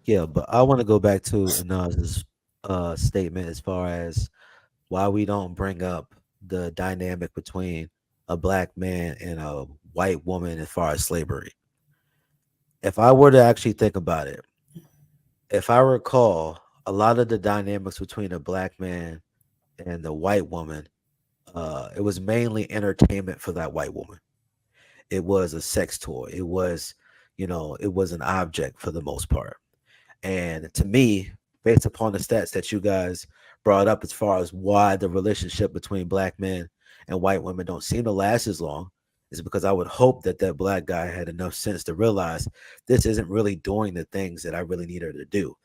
Yeah, but I want to go back to Anaz's statement as far as why we don't bring up the dynamic between a black man and a white woman as far as slavery. If I were to actually think about it, if I recall, a lot of the dynamics between a black man and the white woman, it was mainly entertainment for that white woman. It was a sex toy. It was, it was an object for the most part. And to me, based upon the stats that you guys brought up as far as why the relationship between black men and white women don't seem to last as long, is because I would hope that that black guy had enough sense to realize this isn't really doing the things that I really need her to do.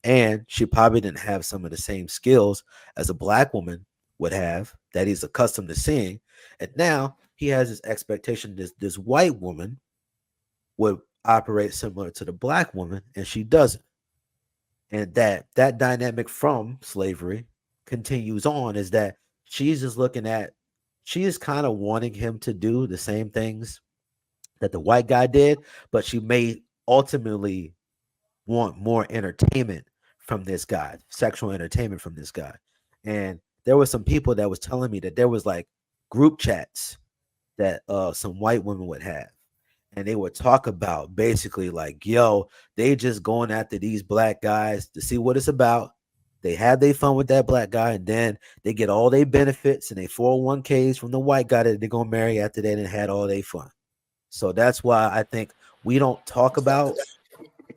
And she probably didn't have some of the same skills as a black woman would have that he's accustomed to seeing. And now he has this expectation this white woman would operate similar to the black woman, and she doesn't. And that dynamic from slavery continues on, is that she's just looking at, she is kind of wanting him to do the same things that the white guy did, but she may ultimately want more entertainment from this guy, sexual entertainment from this guy. And there were some people that was telling me that there was like group chats that some white women would have, and they would talk about basically like, yo, they just going after these black guys to see what it's about. They have their fun with that black guy, and then they get all their benefits and they 401ks from the white guy that they're gonna marry after they done had all their fun. So that's why I think we don't talk about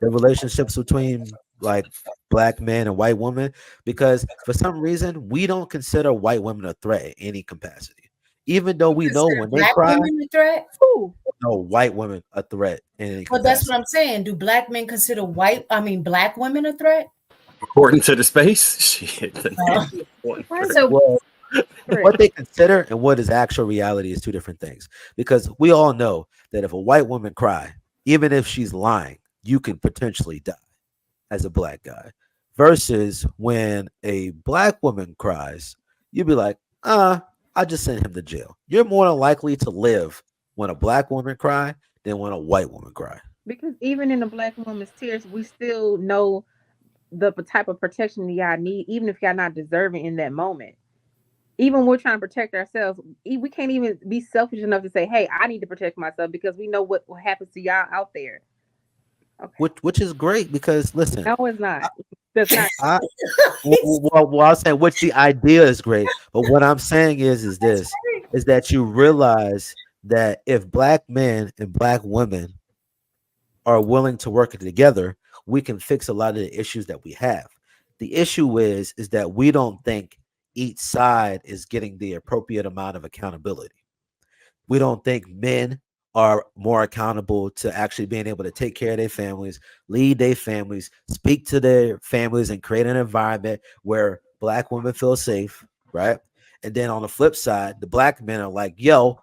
the relationships between like black men and white women, because for some reason we don't consider white women a threat in any capacity, even though You we know consider when they black cry, women a threat? Ooh, no white women a threat in any Well, that's what capacity. I'm saying. Do black men consider black women a threat? According to the space, shit, the Uh, nigga one right. threat. so Well, Correct. what they consider and what is actual reality is two different things. Because we all know that if a white woman cry, even if she's lying, you can potentially die as a black guy. Versus when a black woman cries, you'd be like, I just sent him to jail. You're more than likely to live when a black woman cry than when a white woman cry. Because even in the black woman's tears, we still know the type of protection y'all need, even if y'all not deserving in that moment. Even when we're trying to protect ourselves, we can't even be selfish enough to say, "Hey, I need to protect myself," because we know what happens to y'all out there. Okay, Which is great because listen, no, it's not. That's not. I well, I was saying which the idea is great, but what I'm saying is that's this, is that you realize that if black men and black women are willing to work together, we can fix a lot of the issues that we have. The issue is that we don't think each side is getting the appropriate amount of accountability. We don't think men are more accountable to actually being able to take care of their families, lead their families, speak to their families, and create an environment where black women feel safe, right? And then on the flip side, the black men are like, yo,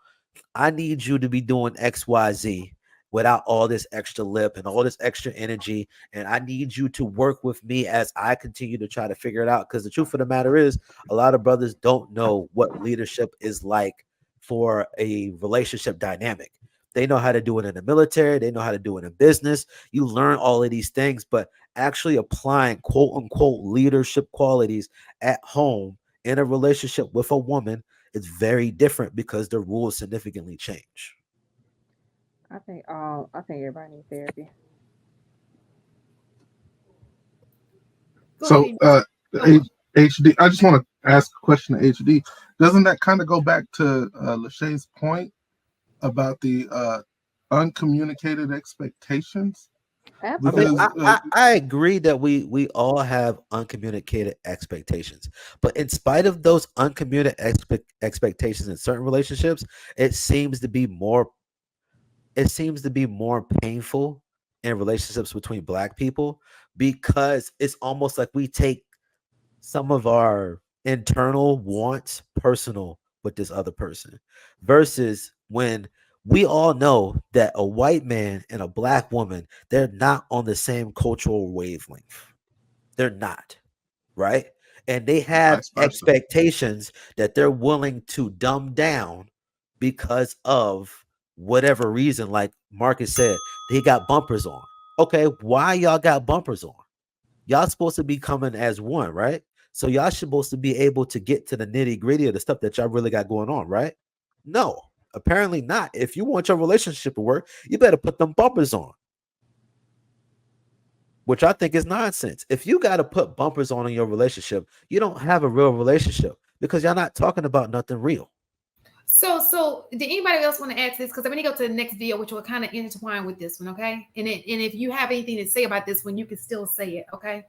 I need you to be doing XYZ without all this extra lip and all this extra energy. And I need you to work with me as I continue to try to figure it out. Because the truth of the matter is, a lot of brothers don't know what leadership is like for a relationship dynamic. They know how to do it in the military, they know how to do it in business. You learn all of these things, but actually applying quote unquote leadership qualities at home in a relationship with a woman, it's very different because the rules significantly change. I think everybody needs therapy. go So, ahead. H- HD, I just want to ask a question to HD. Doesn't that kind of go back to Lachey's point about the uncommunicated expectations? I mean, Absolutely. Because I agree that we all have uncommunicated expectations, but in spite of those uncommunicated expectations in certain relationships, it seems to be more it seems to be more painful in relationships between black people, because it's almost like we take some of our internal wants personal with this other person, versus when we all know that a white man and a black woman, they're not on the same cultural wavelength. They're not, right? And they have vice versa. expectations that they're willing to dumb down because of whatever reason. Like Marcus said, they got bumpers on. Okay, why y'all got bumpers on? Y'all supposed to be coming as one, right? So y'all supposed to be able to get to the nitty gritty of the stuff that y'all really got going on, right? No, apparently not. If you want your relationship to work, you better put them bumpers on, which I think is nonsense. If you got to put bumpers on in your relationship, you don't have a real relationship because y'all not talking about nothing real. So did anybody else want to add to this? Because I'm going to go to the next video, which will kind of intertwine with this one, okay? And if you have anything to say about this one, you can still say it, okay?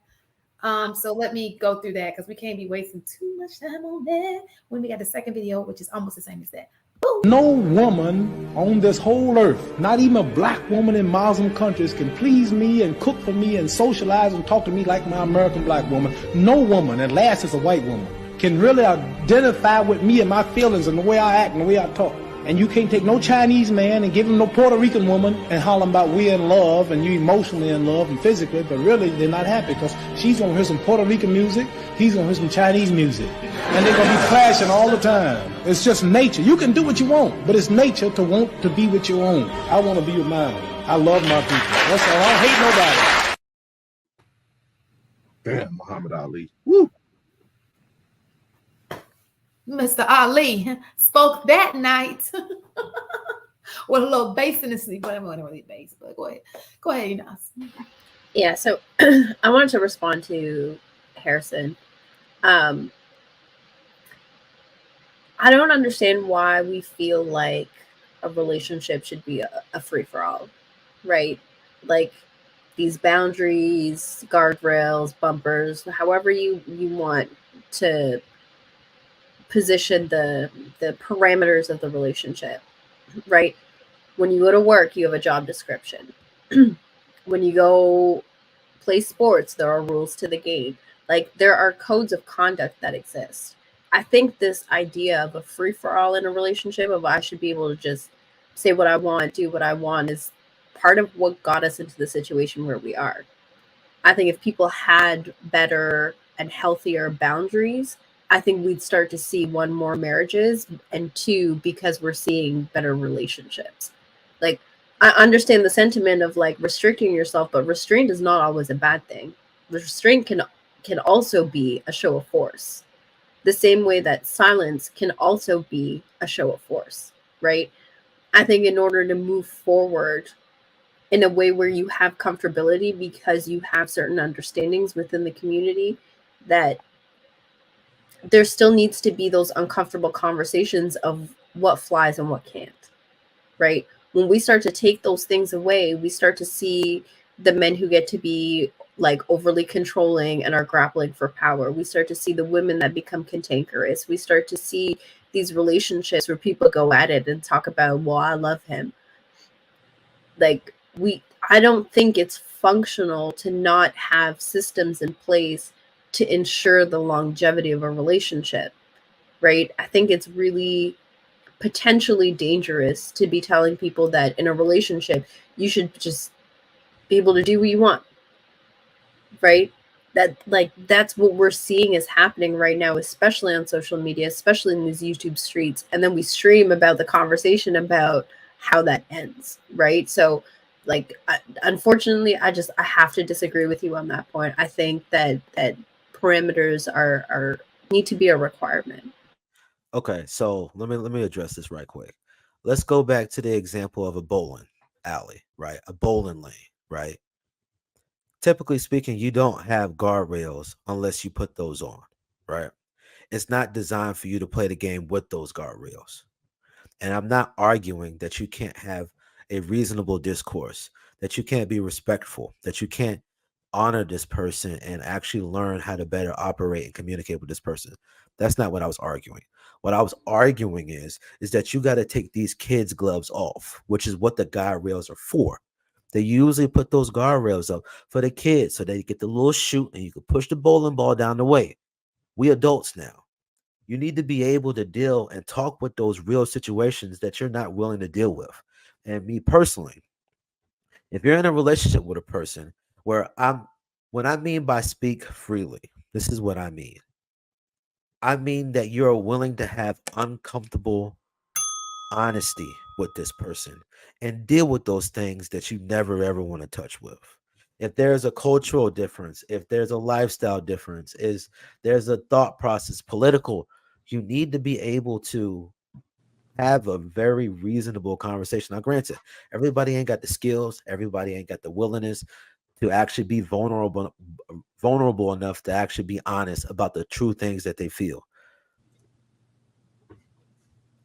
So let me go through that because we can't be wasting too much time on that when we got the second video, which is almost the same as that. Boom. No woman on this whole earth, not even a black woman in Muslim countries, can please me and cook for me and socialize and talk to me like my American black woman. No woman, at last is a white woman, can really identify with me and my feelings and the way I act and the way I talk. And you can't take no Chinese man and give him no Puerto Rican woman and holler about we're in love and you emotionally in love and physically, but really they're not happy because she's gonna hear some Puerto Rican music, he's gonna hear some Chinese music. And they're gonna be clashing all the time. It's just nature. You can do what you want, but it's nature to want to be with your own. I want to be with mine. I love my people. That's all. I don't hate Damn, Muhammad Ali. Woo. Mr. Ali spoke that night with a little bass in his sleep, but I wasn't really bass. But go ahead, Enos. Yeah, so I wanted to respond to Harrison. I don't understand why we feel like a relationship should be a free-for-all, right? Like these boundaries, guardrails, bumpers, however you want to position the parameters of the relationship, right? When you go to work, you have a job description. When you go play sports, there are rules to the game. Like there are codes of conduct that exist. I think this idea of a free-for-all in a relationship, of I should be able to just say what I want, do what I want, is part of what got us into the situation where we are. I think if people had better and healthier boundaries, I think we'd start to see, one, more marriages, and two, because we're seeing better relationships. Like, I understand the sentiment of like restricting yourself, but restraint is not always a bad thing. Restraint can also be a show of force. The same way that silence can also be a show of force, right? I think in order to move forward in a way where you have comfortability because you have certain understandings within the community, that there still needs to be those uncomfortable conversations of what flies and what can't, right? When we start to take those things away, we start to see the men who get to be like overly controlling and are grappling for power. We start to see the women that become cantankerous. We start to see these relationships where people go at it and talk about, well, I love him. Like I don't think it's functional to not have systems in place to ensure the longevity of a relationship, right? I think it's really potentially dangerous to be telling people that in a relationship, you should just be able to do what you want, right? That's what we're seeing is happening right now, especially on social media, especially in these YouTube streets. And then we stream about the conversation about how that ends, right? So unfortunately, I have to disagree with you on that point. I think that parameters are need to be a requirement. Okay, so let me address this right quick. Let's go back to the example of a bowling alley, right? A bowling lane, right? Typically speaking, you don't have guardrails unless you put those on, right? It's not designed for you to play the game with those guardrails. And I'm not arguing that you can't have a reasonable discourse, that you can't be respectful, that you can't honor this person and actually learn how to better operate and communicate with this person. That's not what I was arguing. What I was arguing is that you got to take these kids' gloves off, which is what the guardrails are for. They usually put those guardrails up for the kids so they get the little shoot and you can push the bowling ball down the way. We adults now. You need to be able to deal and talk with those real situations that you're not willing to deal with. And me personally, if you're in a relationship with a person where when I mean by speak freely, this is what I mean. I mean that you're willing to have uncomfortable honesty with this person and deal with those things that you never ever want to touch with. if there's a cultural difference, if there's a lifestyle difference, is there's a thought process, political, you need to be able to have a very reasonable conversation. Now, granted, everybody ain't got the skills, everybody ain't got the willingness to actually be vulnerable enough to actually be honest about the true things that they feel.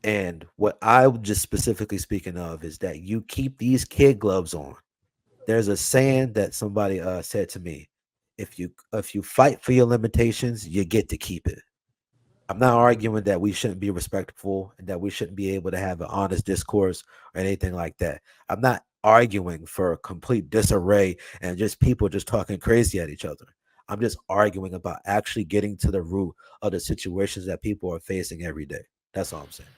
And what I was just specifically speaking of is that you keep these kid gloves on. There's a saying that somebody said to me, if you fight for your limitations, you get to keep it. I'm not arguing that we shouldn't be respectful and that we shouldn't be able to have an honest discourse or anything like that. I'm not arguing for complete disarray and just people just talking crazy at each other. I'm just arguing about actually getting to the root of the situations that people are facing every day. That's all I'm saying.